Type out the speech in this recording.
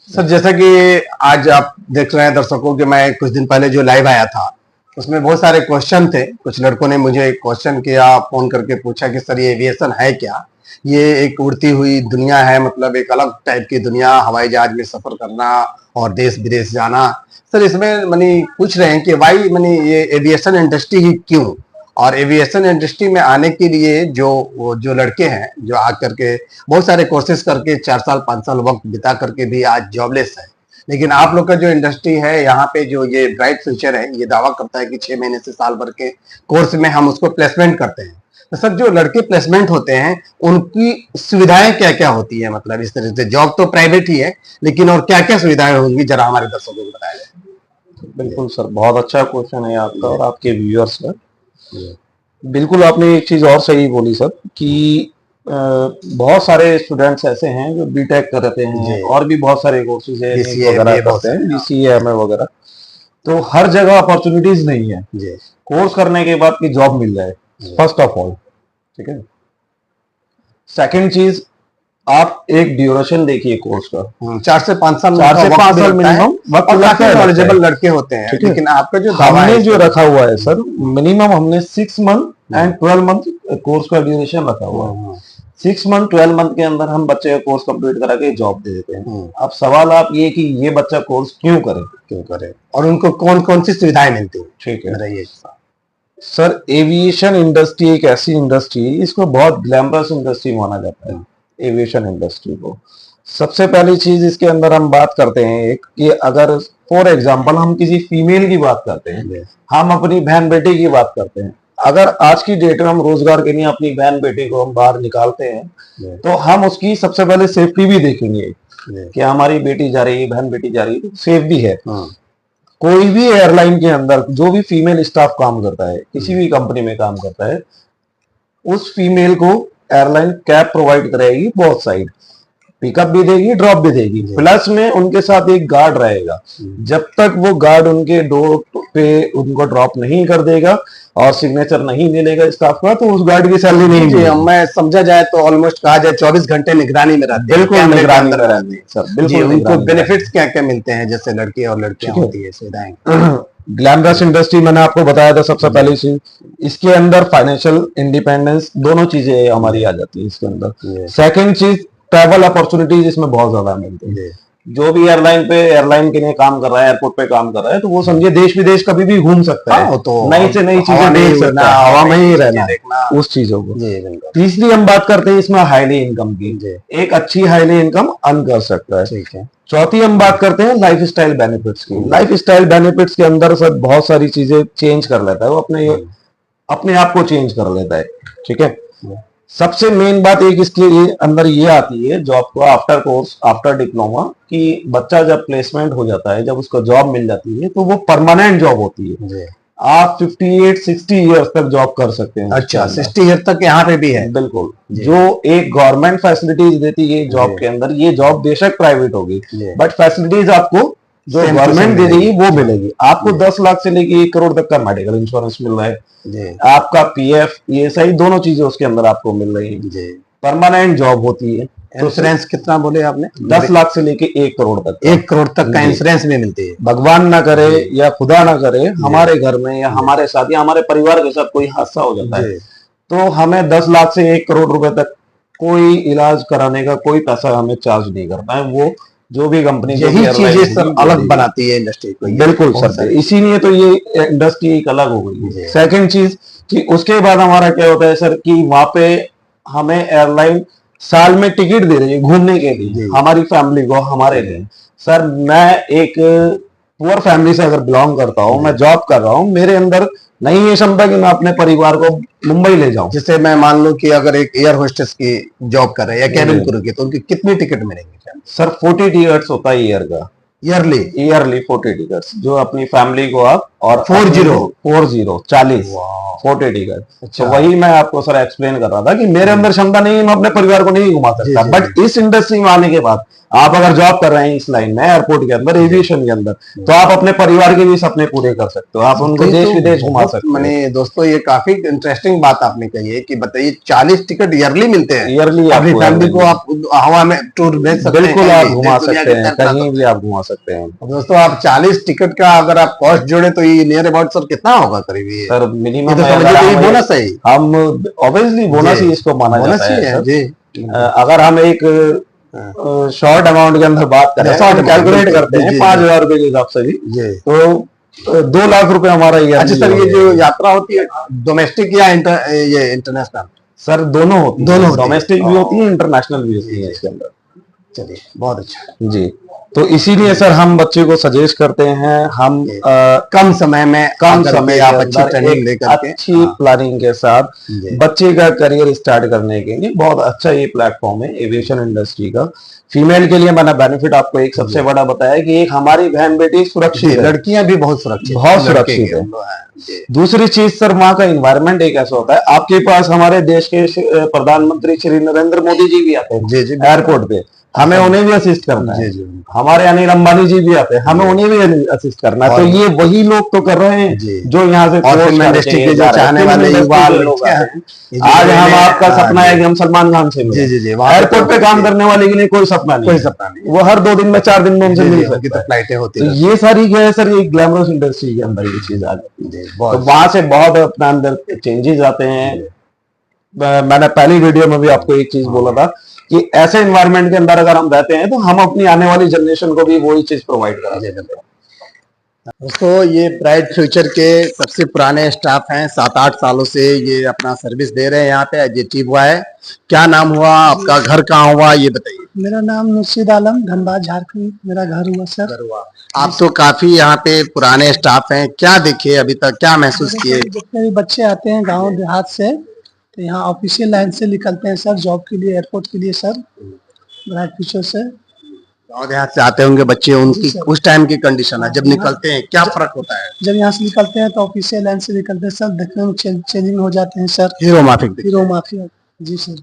Sir जैसा कि आज आप देख रहे हैं दर्शकों कि मैं कुछ दिन पहले जो लाइव आया था उसमें बहुत सारे क्वेश्चन थे। कुछ लड़कों ने मुझे क्वेश्चन किया, फोन करके पूछा कि सर ये एविएशन है क्या, ये एक उड़ती हुई दुनिया है, मतलब एक अलग टाइप की दुनिया, हवाई जहाज में सफर करना और देश विदेश जाना। सर इसमें मनी पूछ रहे हैं कि वाई मनी ये एविएशन इंडस्ट्री ही क्यों, और एविएशन इंडस्ट्री में आने के लिए जो लड़के हैं जो आकर के बहुत सारे कोर्सेज करके 4 साल 5 साल वक्त बिता करके भी आज जॉबलेस है, लेकिन आप लोग का जो इंडस्ट्री है यहाँ पे जो ये ब्राइट फ्यूचर है ये दावा करता है कि 6 महीने से साल भर के कोर्स में हम उसको प्लेसमेंट करते हैं। तो सर जो लड़के प्लेसमेंट होते हैं उनकी सुविधाएं क्या क्या होती है, मतलब इस तरह से जॉब तो प्राइवेट ही है लेकिन और क्या क्या सुविधाएं होंगी जरा हमारे दर्शकों को बताया जाए। बिल्कुल सर, बहुत अच्छा क्वेश्चन है आपका और आपके व्यूअर्स का। बिल्कुल आपने एक चीज और सही बोली सर कि बहुत सारे स्टूडेंट्स ऐसे हैं जो बीटेक करते हैं और भी बहुत सारे कोर्सेज है वगैरह करते हैं, बीसीए वगैरह। तो हर जगह अपॉर्चुनिटीज नहीं है कोर्स करने के बाद की जॉब मिल जाए, फर्स्ट ऑफ ऑल, ठीक है। सेकंड चीज, आप एक ड्यूरेशन देखिए कोर्स का, 4 से 5 साल मिनिमम वक्त लगता है, नॉलेजेबल लड़के होते हैं। लेकिन आपका जो हमने जो रखा हुआ है सर, मिनिमम हमने 6 मंथ एंड 12 मंथ कोर्स का ड्यूरेशन रखा हुआ है। 6 मंथ 12 मंथ के अंदर हम बच्चे का कोर्स कंप्लीट करा के जॉब दे देते हैं। अब सवाल आप ये कि ये बच्चा कोर्स क्यों करे और उनको कौन कौन सी सुविधाएं मिलती है, ठीक है। सर एविएशन इंडस्ट्री एक ऐसी इंडस्ट्री है, इसको बहुत ग्लैमरस इंडस्ट्री माना जाता है। एविएशन इंडस्ट्री को सबसे पहली चीज इसके अंदर हम बात करते हैं एक कि अगर फॉर एग्जांपल हम किसी फीमेल की बात करते हैं, हम अपनी बहन बेटी की बात करते हैं, अगर आज की डेट में हम रोजगार के लिए अपनी बहन बेटी को हम बाहर निकालते हैं तो हम उसकी सबसे पहले सेफ्टी भी देखेंगे कि हमारी बेटी जा रही है, बहन बेटी जा रही है, तो सेफ भी है। कोई भी एयरलाइन के अंदर जो भी फीमेल स्टाफ काम करता है, किसी भी कंपनी में काम करता है, उस फीमेल को एयरलाइन कैब प्रोवाइड कराएगी, बोथ साइड पिकअप भी देगी, ड्रॉप भी देगी, प्लस में उनके साथ एक गार्ड रहेगा। जब तक वो गार्ड उनके डोर पे उनको ड्रॉप नहीं कर देगा और सिग्नेचर नहीं मिलेगा स्टाफ का, तो उस गार्ड की सैलरी नहीं मिलेगी। मैं समझा जाए तो ऑलमोस्ट कहा जाए 24 घंटे निगरानी में रहते हैं। बिल्कुल निगरानी में रहते हैं सर, बिल्कुल। उनको बेनिफिट्स क्या क्या मिलते हैं जैसे लड़के और लड़कियां होती है सुविधाएं? ग्लैमरस इंडस्ट्री मैंने आपको बताया था सबसे पहली चीज, इसके अंदर फाइनेंशियल इंडिपेंडेंस दोनों चीजें हमारी आ जाती है इसके अंदर। सेकंड चीज, ट्रैवल अपॉर्चुनिटीज इसमें बहुत ज्यादा मिलती है। जो भी एयरलाइन के लिए काम कर रहा है, एयरपोर्ट पे काम कर रहा है, तो वो समझे देश विदेश कभी भी घूम सकता है, तो नई से नई चीजें देख सकता है, हवा में ही रहना उस चीजों को। तीसरी हम बात करते हैं इसमें हाईली इनकम की, एक अच्छी हाईली इनकम अर्न कर सकता है, ठीक है। चौथी हम बात करते हैं लाइफ स्टाइल बेनिफिट्स की। लाइफ स्टाइल बेनिफिट्स के अंदर सर बहुत सारी चीजें चेंज कर लेता है वो, अपने आप को चेंज कर लेता है, ठीक है। सबसे मेन बात एक इसके अंदर ये आती है जॉब को आफ्टर कोर्स, आफ्टर डिप्लोमा, कि बच्चा जब प्लेसमेंट हो जाता है, जब उसको जॉब मिल जाती है, तो वो परमानेंट जॉब होती है। आप 58-60 ईयर्स तक जॉब कर सकते हैं। अच्छा, 60 ईयर तक यहाँ पे भी है? बिल्कुल। जो एक गवर्नमेंट फैसिलिटीज देती है जॉब के अंदर, ये जॉब बेशक प्राइवेट होगी बट फैसिलिटीज आपको जो गवर्नमेंट दे देगी वो मिलेगी। आपको 10 लाख से लेके 1 करोड़ तक का मेडिकल इंश्योरेंस मिल रहा है, आपका पीएफ, ईएसआई, दोनों चीजें उसके अंदर आपको मिल रही है। परमानेंट जॉब होती है। इंश्योरेंस कितना बोले आपने? 10 लाख से लेके 1 करोड़ तक। 1 करोड़ तक का इंश्योरेंस भी मिलती है। भगवान ना करे या खुदा ना करे हमारे घर में या हमारे साथ या हमारे परिवार के साथ कोई हादसा हो जाता है, तो हमें 10 लाख से 1 करोड़ रुपए तक कोई इलाज कराने का कोई पैसा हमें चार्ज नहीं करना है। वो जो भी कंपनी, यही चीजें सब अलग बनाती है इंडस्ट्री को। बिल्कुल सर, इसीलिए तो ये इंडस्ट्री एक अलग हो गई। सेकंड चीज कि उसके बाद हमारा क्या होता है सर कि वहां पे हमें एयरलाइन साल में टिकट दे रही है घूमने के लिए हमारी फैमिली को, हमारे लिए। सर मैं एक पुअर फैमिली से अगर बिलोंग करता हूँ, मैं जॉब कर रहा हूँ, मेरे अंदर नहीं है क्षमता कि मैं अपने परिवार को मुंबई ले जाऊं। जैसे मैं मान लूं कि अगर एक एयर होस्टेस की जॉब कर रहे हैं या कैबिन क्रू की, तो उनकी कितनी टिकट मिलेंगे? सर 40 टिकट्स होता है ईयर का, ईयरली 40 टिकट्स, जो अपनी फैमिली को आप, और 40 40 टिकट। अच्छा। तो वही मैं आपको सर एक्सप्लेन कर रहा था कि मेरे अंदर क्षमता नहीं है, मैं अपने परिवार को नहीं घुमा सकता, बट इस इंडस्ट्री में आने के बाद आप अगर जॉब कर रहे हैं इस लाइन में एयरपोर्ट के अंदर, एविएशन के अंदर, तो आप अपने परिवार के भी सपने पूरे कर सकते हो, आप उनको देश विदेश घुमा सकते हो। मैंने दोस्तों ये काफी इंटरेस्टिंग बात आपने कही है कि बताइए 40 टिकट ईयरली मिलते हैं, ईयरली अपनी फैमिली को आप हवा में टूर भेज सकते हैं, बिल्कुल आप घुमा दुनिया सकते के हैं, तरह कहीं भी आप घुमा सकते हैं। अब दोस्तों आप 40 टिकट का अगर आप कॉस्ट जोड़े तो ये नियर अबाउट सर कितना होगा करीब ये? सर ये मिनिमम तो समझिए ये बोनस है ही। हम ऑब्वियसली बोनस ही इसको माना बोनस जाता ही है है सर। जी। अगर हम एक शॉर्ट अमाउंट के अंदर बात करें, शॉर्ट हम कैलकुलेट amount, करते हैं जी, 5,000 रुपए के हिसाब से भी, जी। तो 2 लाख रुपए हमारा ईयर। अच्छा सर ये जो यात्रा होती है डोमेस्टिक या ये इंटरनेशनल? सर दोनों होती है, दोनों होती है। डोमेस्टिक भी होती है, इंटरनेशनल भी होती है इसके अंदर। चलिए बहुत अच्छा। जी, तो इसीलिए सर हम बच्चे को सजेस्ट करते हैं, हम कम समय में कम आकर समय के आप आप अच्छी ट्रेनिंग लेकर के अच्छी प्लानिंग के साथ जी। बच्चे का करियर स्टार्ट करने के लिए बहुत अच्छा ये प्लेटफॉर्म है एविएशन इंडस्ट्री का। फीमेल के लिए मैंने बेनिफिट आपको एक सबसे बड़ा बताया कि एक हमारी बहन बेटी सुरक्षित है, लड़कियां भी बहुत सुरक्षित बहुत सुरक्षित है। जी। दूसरी चीज सर वहाँ का इन्वायरमेंट एक ऐसा होता है, आपके पास हमारे देश के प्रधानमंत्री श्री नरेंद्र मोदी जी भी आते हैं जी जी एयरपोर्ट पे, हमें उन्हें भी असिस्ट करना है। जी जी हमारे अनिल अंबानी जी भी आते हैं, हमें उन्हें भी असिस्ट करना है। तो ये वही लोग तो कर रहे जी। हैं जो यहाँ से और फिल्म इंडस्ट्री के जो चाहने वाले युवा लोग हैं, आज हम आपका सपना है कि हम सलमान खान से जी जी जी एयरपोर्ट पे काम करने वाले के लिए कोई सपना नहीं, कोई सपना नहीं, वो हर 2 दिन में 4 दिन में उनसे मिल उनकी सकता तो है। फ्लाइटें होती तो हैं। ये सारी क्या है सर, ये ग्लैमरस इंडस्ट्री के अंदर ये चीज आ जाती है। जी तो बहुत वहां से बहुत अपने अंदर चेंजेस आते हैं। मैंने पहली वीडियो में भी आपको एक चीज बोला था कि ऐसे एनवायरनमेंट के अंदर अगर हम रहते हैं तो हम अपनी आने वाली जनरेशन को भी वही चीज प्रोवाइड करा सकते हैं। दोस्तों ये ब्राइट फ्यूचर के सबसे पुराने स्टाफ हैं, 7-8 सालों से ये अपना सर्विस दे रहे हैं यहाँ पे एज ए टीम हुआ है। क्या नाम हुआ आपका, घर कहाँ हुआ ये बताइए? मेरा नाम मुर्शिद आलम, धनबाद झारखंड मेरा घर हुआ सर। घर हुआ। आप तो काफी यहाँ पे पुराने स्टाफ हैं, क्या देखे अभी तक, क्या महसूस किए? जितने भी बच्चे आते हैं गांव देहात से तो यहाँ ऑफिशियल लाइन से निकलते हैं सर, जॉब के लिए, एयरपोर्ट के लिए सर, ब्राइट फ्यूचर से। गाँव देहात से आते होंगे बच्चे, उनकी उस टाइम की कंडीशन है, जब निकलते हैं क्या फर्क होता है? जब यहाँ से निकलते हैं तो ऑफिशियल लाइन से निकलते हैं सर, देखने में चेंजिंग हो जाते हैं सर। हीरो माफिक हीरो माफिया जी सर।